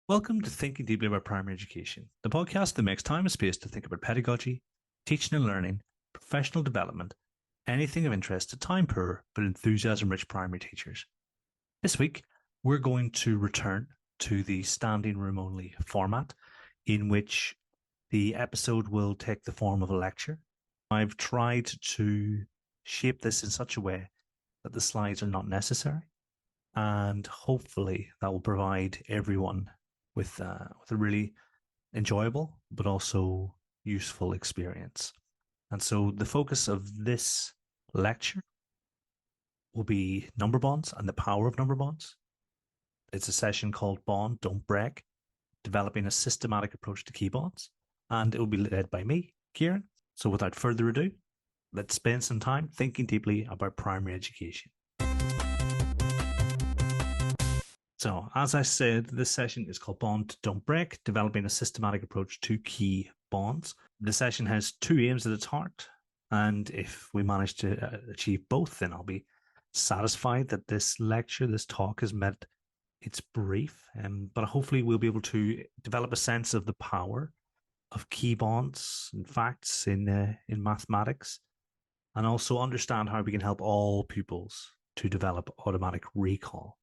Welcome to Thinking Deeply About Primary Education, the podcast that makes time and space to think about pedagogy, teaching and learning, professional development, anything of interest to time poor but enthusiasm rich primary teachers. This week, we're going to return to the standing room only format in which the episode will take the form of a lecture. I've tried to shape this in such a way that the slides are not necessary, and hopefully that will provide everyone with a really enjoyable but also useful experience. And so the focus of this lecture will be number bonds and the power of number bonds. It's a session called Bond, Don't Break, developing a systematic approach to key bonds. And it will be led by me, Kieran. So without further ado, let's spend some time thinking deeply about primary education. So, as I said, this session is called Bond, Don't Break, developing a systematic approach to key bonds. The session has two aims at its heart, and if we manage to achieve both, then I'll be satisfied that this lecture, this talk has met its brief. But hopefully we'll be able to develop a sense of the power of key bonds and facts in mathematics, and also understand how we can help all pupils to develop automatic recall.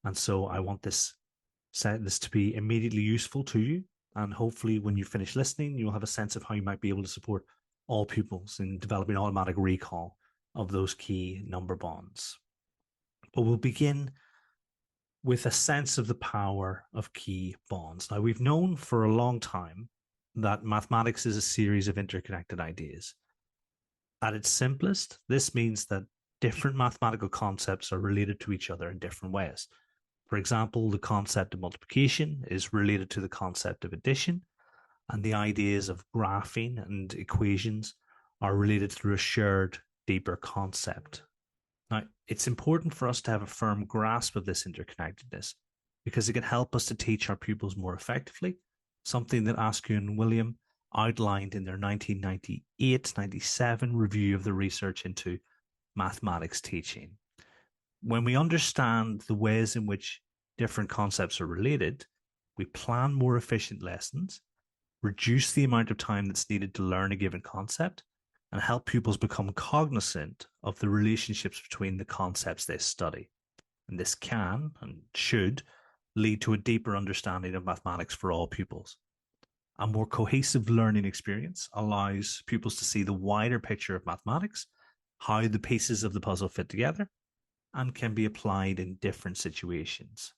And so I want this to be immediately useful to you. And hopefully when you finish listening, you'll have a sense of how you might be able to support all pupils in developing automatic recall of those key number bonds. But we'll begin with a sense of the power of key bonds. Now, we've known for a long time that mathematics is a series of interconnected ideas. At its simplest, this means that different mathematical concepts are related to each other in different ways. For example, the concept of multiplication is related to the concept of addition, and the ideas of graphing and equations are related through a shared, deeper concept. Now, it's important for us to have a firm grasp of this interconnectedness because it can help us to teach our pupils more effectively, something that Askew and William outlined in their 1998-97 review of the research into mathematics teaching. When we understand the ways in which different concepts are related, we plan more efficient lessons, reduce the amount of time that's needed to learn a given concept, and help pupils become cognizant of the relationships between the concepts they study. And this can and should lead to a deeper understanding of mathematics for all pupils. A more cohesive learning experience allows pupils to see the wider picture of mathematics, how the pieces of the puzzle fit together, and can be applied in different situations.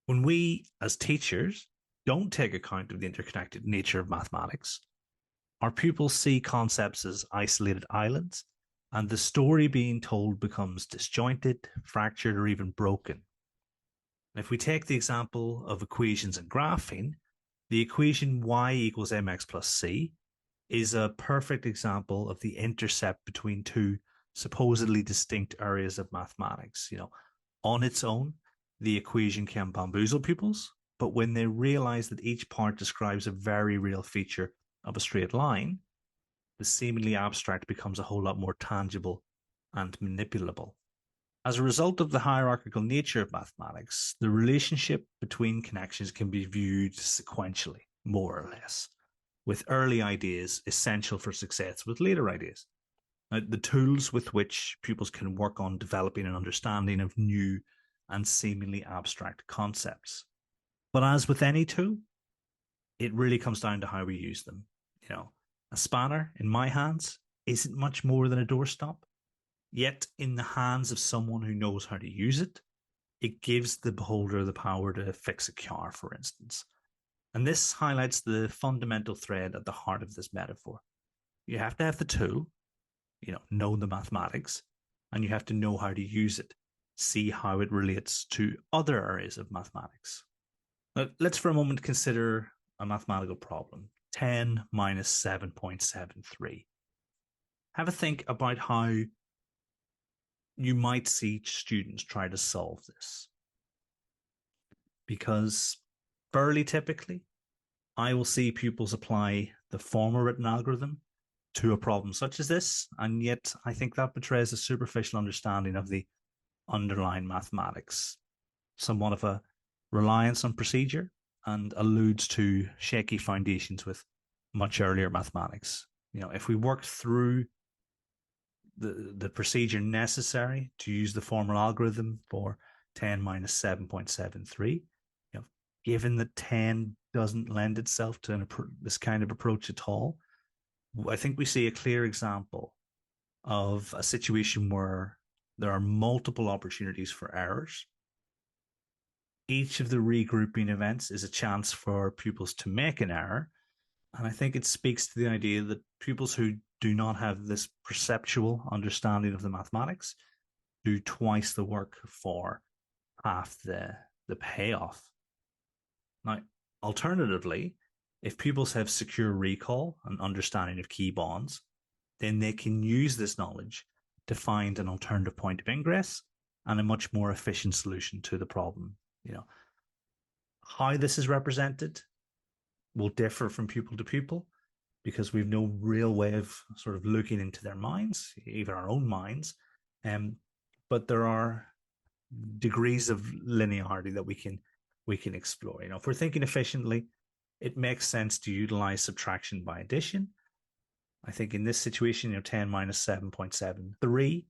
When we, as teachers, don't take account of the interconnected nature of mathematics, our pupils see concepts as isolated islands, and the story being told becomes disjointed, fractured, or even broken. And if we take the example of equations and graphing, the equation y equals mx plus c is a perfect example of the intercept between two supposedly distinct areas of mathematics. On its own, the equation can bamboozle pupils, but when they realize that each part describes a very real feature of a straight line, the seemingly abstract becomes a whole lot more tangible and manipulable. As a result of the hierarchical nature of mathematics, the relationship between connections can be viewed sequentially, more or less, with early ideas essential for success with later ideas. Now, the tools with which pupils can work on developing an understanding of new and seemingly abstract concepts. But as with any tool, it really comes down to how we use them. A spanner in my hands isn't much more than a doorstop, yet in the hands of someone who knows how to use it, it gives the beholder the power to fix a car, for instance. And this highlights the fundamental thread at the heart of this metaphor. You have to have the tool, know the mathematics, and you have to know how to use it, see how it relates to other areas of mathematics. Now, let's for a moment consider a mathematical problem, 10 minus 7.73. Have a think about how you might see students try to solve this. Because fairly typically, I will see pupils apply the former written algorithm to a problem such as this, and yet I think that betrays a superficial understanding of the underlying mathematics, somewhat of a reliance on procedure and alludes to shaky foundations with much earlier mathematics. If we work through the procedure necessary to use the formal algorithm for 10 minus 7.73, given that 10 doesn't lend itself to this kind of approach at all, I think we see a clear example of a situation where there are multiple opportunities for errors. Each of the regrouping events is a chance for pupils to make an error. And I think it speaks to the idea that pupils who do not have this perceptual understanding of the mathematics do twice the work for half the payoff. Now, alternatively, if pupils have secure recall and understanding of key bonds, then they can use this knowledge to find an alternative point of ingress and a much more efficient solution to the problem. How this is represented will differ from pupil to pupil because we've no real way of sort of looking into their minds, even our own minds. But there are degrees of linearity that we can explore. If we're thinking efficiently, it makes sense to utilize subtraction by addition. I think in this situation, 10 minus 7.73,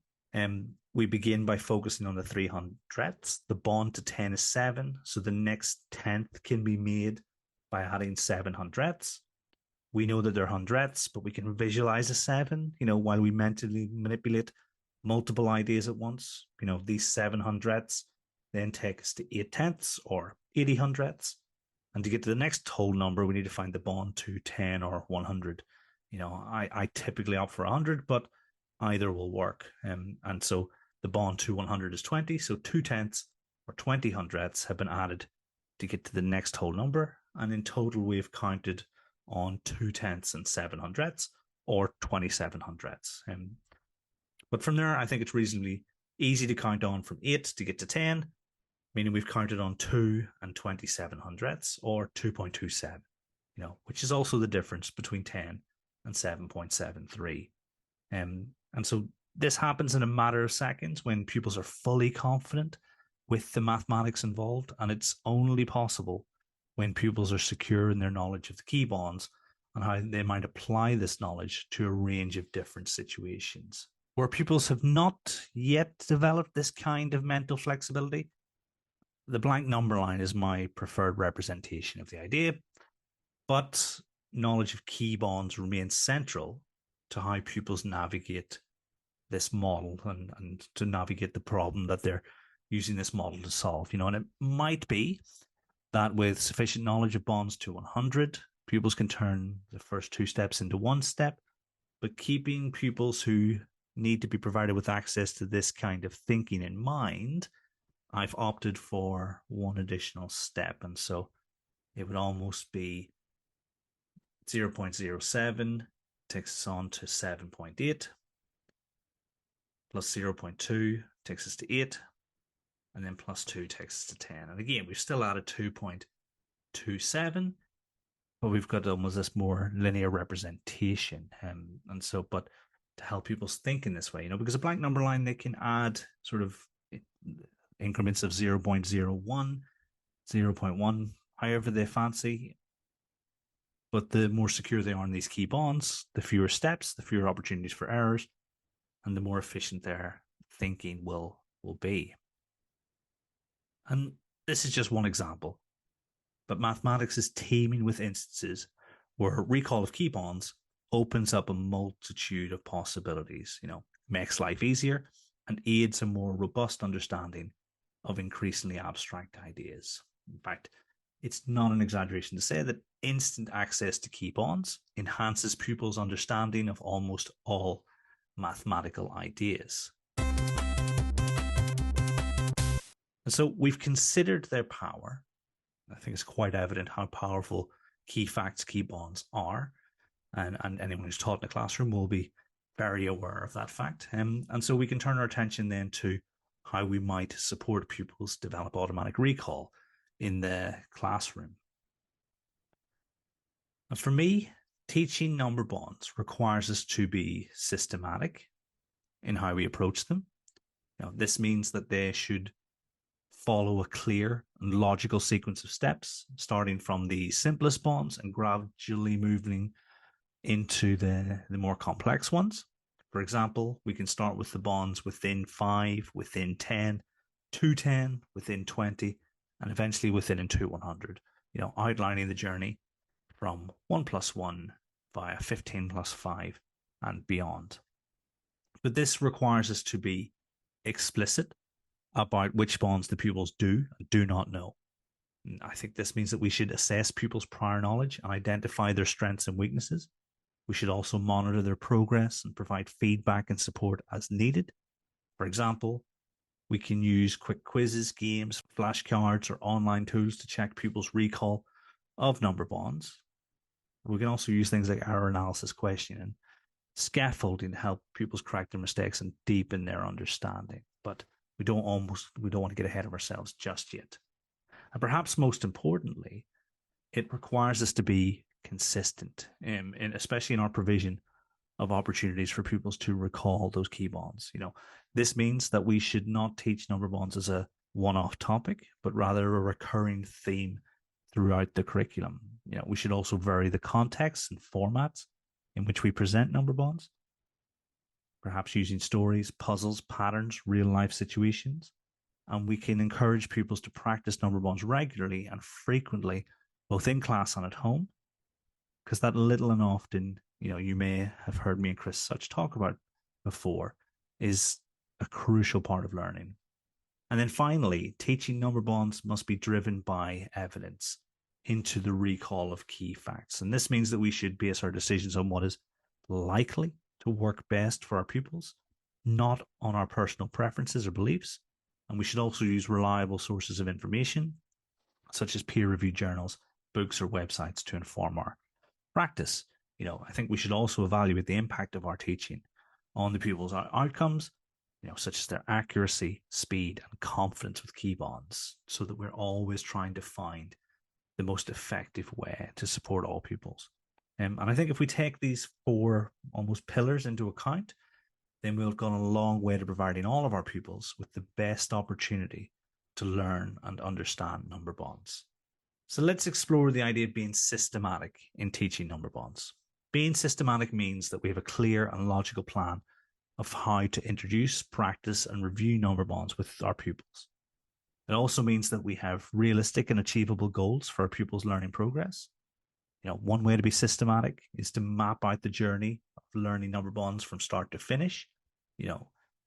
we begin by focusing on the 300ths. The bond to 10 is 7, so the next 10th can be made by adding 700ths. We know that they're hundredths, but we can visualize a 7, while we mentally manipulate multiple ideas at once. These 700ths then take us to 8/10ths or 80/100ths. And to get to the next whole number, we need to find the bond to 10 or 100. I typically opt for 100, but either will work. And so the bond to 100 is 20. So 2/10ths or 20/100ths have been added to get to the next whole number. And in total, we've counted on 2/10ths and 700ths or 27/100ths. But from there, I think it's reasonably easy to count on from 8 to get to 10, meaning we've counted on 2 and 27/100ths or 2.27, which is also the difference between 10 and 7.73. And so this happens in a matter of seconds when pupils are fully confident with the mathematics involved, and it's only possible when pupils are secure in their knowledge of the key bonds and how they might apply this knowledge to a range of different situations. Where pupils have not yet developed this kind of mental flexibility, the blank number line is my preferred representation of the idea, but knowledge of key bonds remains central to how pupils navigate this model and to navigate the problem that they're using this model to solve. And it might be that with sufficient knowledge of bonds to 100, pupils can turn the first 2 steps into 1 step, but keeping pupils who need to be provided with access to this kind of thinking in mind, I've opted for 1 additional step. And so it would almost be 0.07 takes us on to 7.8 plus 0.2 takes us to 8, and then plus 2 takes us to 10. And again, we've still added 2.27, but we've got almost this more linear representation. And so, but to help people think in this way, because a blank number line, they can add sort of increments of 0.01, 0.1, however they fancy. But the more secure they are in these key bonds, the fewer steps, the fewer opportunities for errors, and the more efficient their thinking will be. And this is just one example, but mathematics is teeming with instances where recall of key bonds opens up a multitude of possibilities, makes life easier and aids a more robust understanding of increasingly abstract ideas. In fact, it's not an exaggeration to say that instant access to key bonds enhances pupils' understanding of almost all mathematical ideas. And so we've considered their power. I think it's quite evident how powerful key facts, key bonds are. And anyone who's taught in a classroom will be very aware of that fact. And so we can turn our attention then to how we might support pupils develop automatic recall in the classroom. And for me, teaching number bonds requires us to be systematic in how we approach them. This means that they should follow a clear and logical sequence of steps, starting from the simplest bonds and gradually moving into the more complex ones. For example, we can start with the bonds within 5, within 10, to 10, within 20, and eventually within and to 100, outlining the journey from 1 plus 1 via 15 plus 5 and beyond. But this requires us to be explicit about which bonds the pupils do and do not know. And I think this means that we should assess pupils' prior knowledge and identify their strengths and weaknesses. We should also monitor their progress and provide feedback and support as needed. For example, we can use quick quizzes, games, flashcards, or online tools to check pupils' recall of number bonds. We can also use things like error analysis questioning and scaffolding to help pupils correct their mistakes and deepen their understanding. But we don't want to get ahead of ourselves just yet. And perhaps most importantly, it requires us to be consistent, especially in our provision of opportunities for pupils to recall those key bonds. This means that we should not teach number bonds as a one-off topic, but rather a recurring theme throughout the curriculum. We should also vary the contexts and formats in which we present number bonds, perhaps using stories, puzzles, patterns, real-life situations. And we can encourage pupils to practice number bonds regularly and frequently, both in class and at home, because that little and often, you may have heard me and Chris Such talk about before, is a crucial part of learning. And then finally, teaching number bonds must be driven by evidence into the recall of key facts. And this means that we should base our decisions on what is likely to work best for our pupils, not on our personal preferences or beliefs. And we should also use reliable sources of information, such as peer-reviewed journals, books, or websites to inform our practice. I think we should also evaluate the impact of our teaching on the pupils' outcomes, such as their accuracy, speed, and confidence with key bonds, so that we're always trying to find the most effective way to support all pupils. And I think if we take these 4 almost pillars into account, then we've gone a long way to providing all of our pupils with the best opportunity to learn and understand number bonds. So let's explore the idea of being systematic in teaching number bonds. Being systematic means that we have a clear and logical plan of how to introduce, practice, and review number bonds with our pupils. It also means that we have realistic and achievable goals for our pupils' learning progress. One way to be systematic is to map out the journey of learning number bonds from start to finish.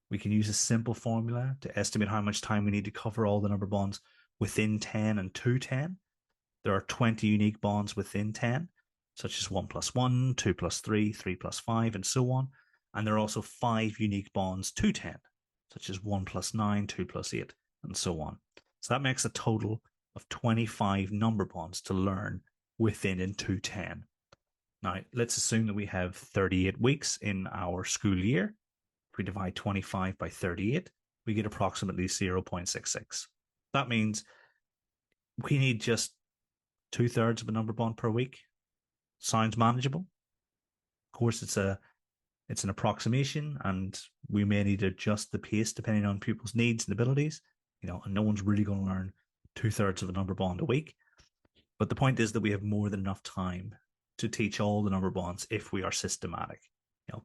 We can use a simple formula to estimate how much time we need to cover all the number bonds within 10 and to 10. There are 20 unique bonds within 10, such as 1 plus 1, 2 plus 3, 3 plus 5, and so on. And there are also 5 unique bonds to 10, such as 1 plus 9, 2 plus 8, and so on. So that makes a total of 25 number bonds to learn within and to 10. Now, let's assume that we have 38 weeks in our school year. If we divide 25 by 38, we get approximately 0.66. That means we need just 2/3 of a number bond per week. Sounds manageable. Of course, it's an approximation, and we may need to adjust the pace depending on pupils' needs and abilities. And no one's really going to learn 2/3 of a number bond a week. But the point is that we have more than enough time to teach all the number bonds if we are systematic.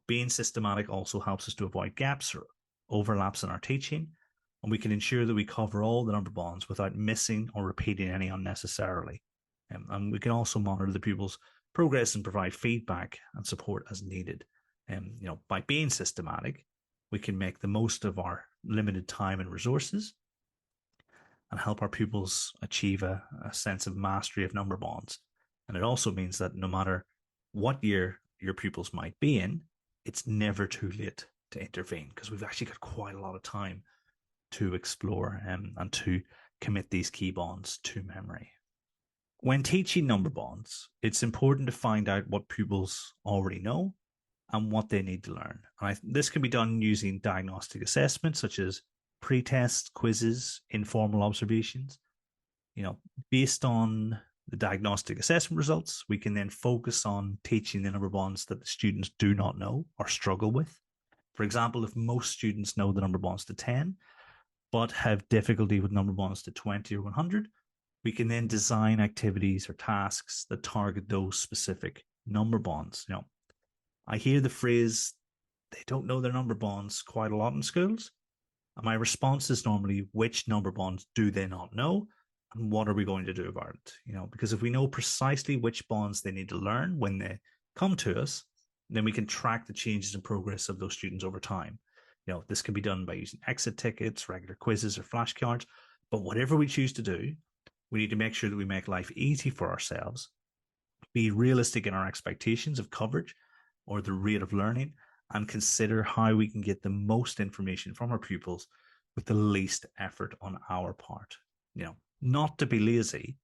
Being systematic also helps us to avoid gaps or overlaps in our teaching, and we can ensure that we cover all the number bonds without missing or repeating any unnecessarily. And we can also monitor the pupils' progress and provide feedback and support as needed. By being systematic, we can make the most of our limited time and resources and help our pupils achieve a sense of mastery of number bonds. And it also means that no matter what year your pupils might be in, it's never too late to intervene, because we've actually got quite a lot of time to explore and to commit these key bonds to memory. When teaching number bonds, it's important to find out what pupils already know and what they need to learn. And this can be done using diagnostic assessments such as pre-tests, quizzes, informal observations. Based on the diagnostic assessment results, we can then focus on teaching the number bonds that the students do not know or struggle with. For example, if most students know the number bonds to 10, but have difficulty with number bonds to 20 or 100, we can then design activities or tasks that target those specific number bonds. I hear the phrase, they don't know their number bonds quite a lot in schools. And my response is normally, which number bonds do they not know? And what are we going to do about it? Because if we know precisely which bonds they need to learn when they come to us, then we can track the changes and progress of those students over time. This can be done by using exit tickets, regular quizzes, or flashcards. But whatever we choose to do, we need to make sure that we make life easy for ourselves, be realistic in our expectations of coverage or the rate of learning, and consider how we can get the most information from our pupils with the least effort on our part. Not to be lazy,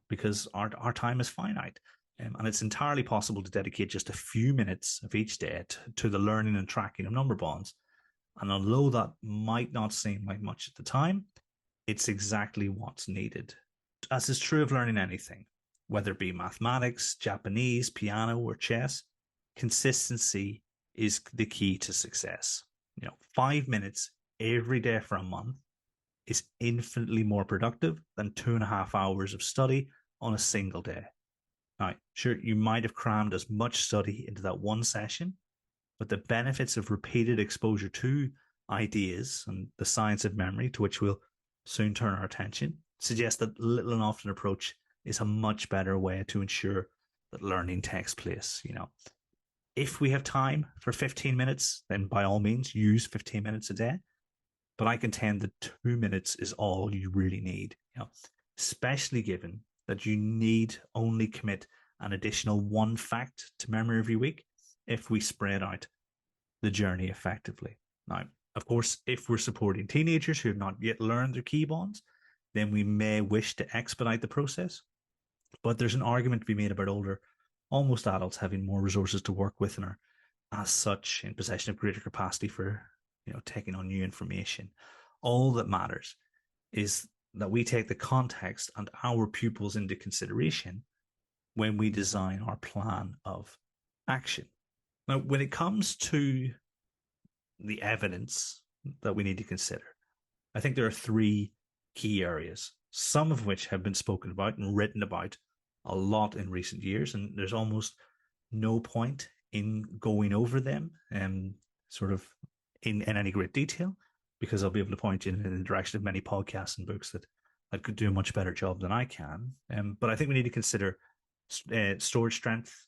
because our time is finite. And it's entirely possible to dedicate just a few minutes of each day to the learning and tracking of number bonds. And although that might not seem like much at the time, it's exactly what's needed. As is true of learning anything, whether it be mathematics, Japanese, piano, or chess, consistency is the key to success. 5 minutes every day for a month is infinitely more productive than 2.5 hours of study on a single day. Now, sure, you might have crammed as much study into that one session, but the benefits of repeated exposure to ideas and the science of memory, to which we'll soon turn our attention, suggest that little and often approach is a much better way to ensure that learning takes place. If we have time for 15 minutes, then by all means use 15 minutes a day. But I contend that 2 minutes is all you really need, especially given that you need only commit an additional one fact to memory every week if we spread out the journey effectively. Now, of course, if we're supporting teenagers who have not yet learned their key bonds, then we may wish to expedite the process. But there's an argument to be made about older, almost adults having more resources to work with and are, as such, in possession of greater capacity for taking on new information. All that matters is that we take the context and our pupils into consideration when we design our plan of action. Now, when it comes to the evidence that we need to consider, I think there are three key areas, some of which have been spoken about and written about a lot in recent years, and there's almost no point in going over them sort of in any great detail, because I'll be able to point you in the direction of many podcasts and books that could do a much better job than I can. But I think we need to consider storage strength,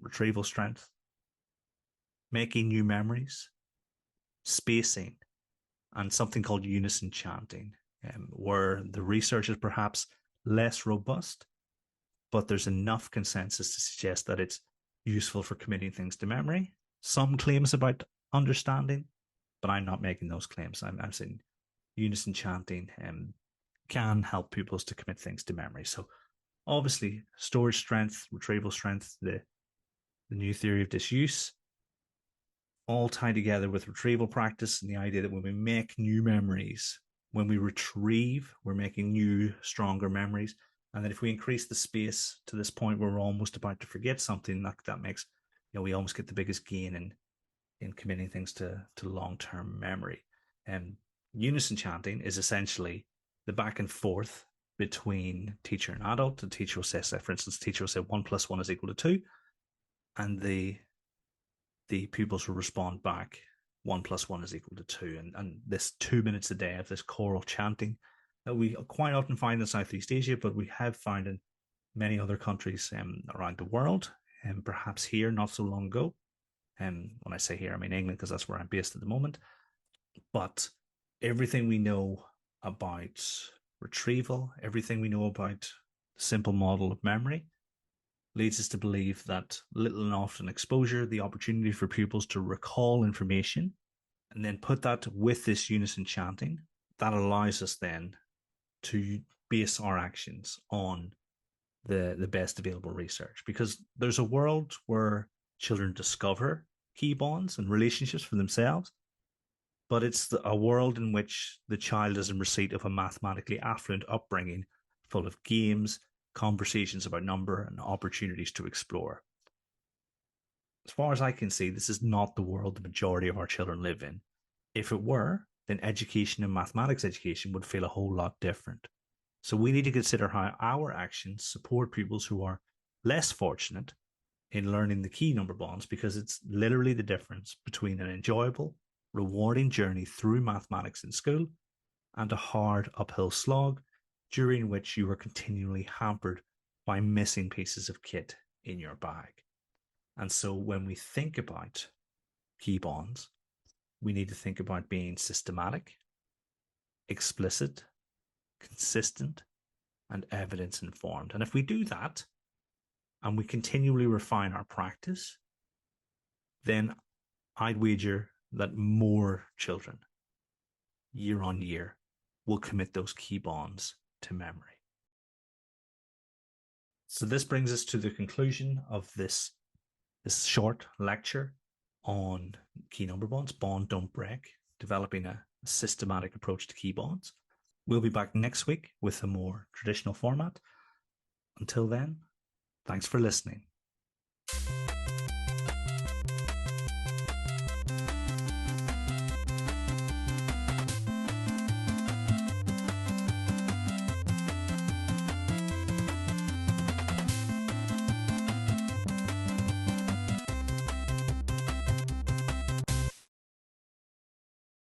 retrieval strength, making new memories, spacing, and something called unison chanting, where the research is perhaps less robust, but there's enough consensus to suggest that it's useful for committing things to memory. Some claims about understanding, but I'm not making those claims. I'm saying unison chanting can help pupils to commit things to memory. So obviously, storage strength, retrieval strength, the new theory of disuse, all tie together with retrieval practice and the idea that when we make new memories, when we retrieve, we're making new, stronger memories. And that if we increase the space to this point where we're almost about to forget something, that makes, we almost get the biggest gain in committing things to long-term memory. And unison chanting is essentially the back and forth between teacher and adult. The teacher will say, for instance, the teacher will say 1 + 1 is equal to 2, and the pupils will respond back 1 + 1 is equal to 2. And this 2 minutes a day of this choral chanting that we quite often find in Southeast Asia, but we have found in many other countries around the world, and perhaps here not so long ago. And when I say here, I mean England, because that's where I'm based at the moment. But everything we know about retrieval, everything we know about the simple model of memory, leads us to believe that little and often exposure, the opportunity for pupils to recall information, and then put that with this unison chanting, that allows us then to base our actions on the best available research. Because there's a world where children discover key bonds and relationships for themselves, but it's a world in which the child is in receipt of a mathematically affluent upbringing full of games, conversations about number, and opportunities to explore. As far as I can see, this is not the world the majority of our children live in. If it were, then education and mathematics education would feel a whole lot different. So we need to consider how our actions support pupils who are less fortunate in learning the key number bonds, because it's literally the difference between an enjoyable, rewarding journey through mathematics in school and a hard uphill slog during which you are continually hampered by missing pieces of kit in your bag. And so when we think about key bonds, we need to think about being systematic, explicit, consistent, and evidence informed. And if we do that and we continually refine our practice, then I'd wager that more children year on year will commit those key bonds to memory. So this brings us to the conclusion of this short lecture on key number bonds, bond, don't break, developing a systematic approach to key bonds. We'll be back next week with a more traditional format. Until then, thanks for listening.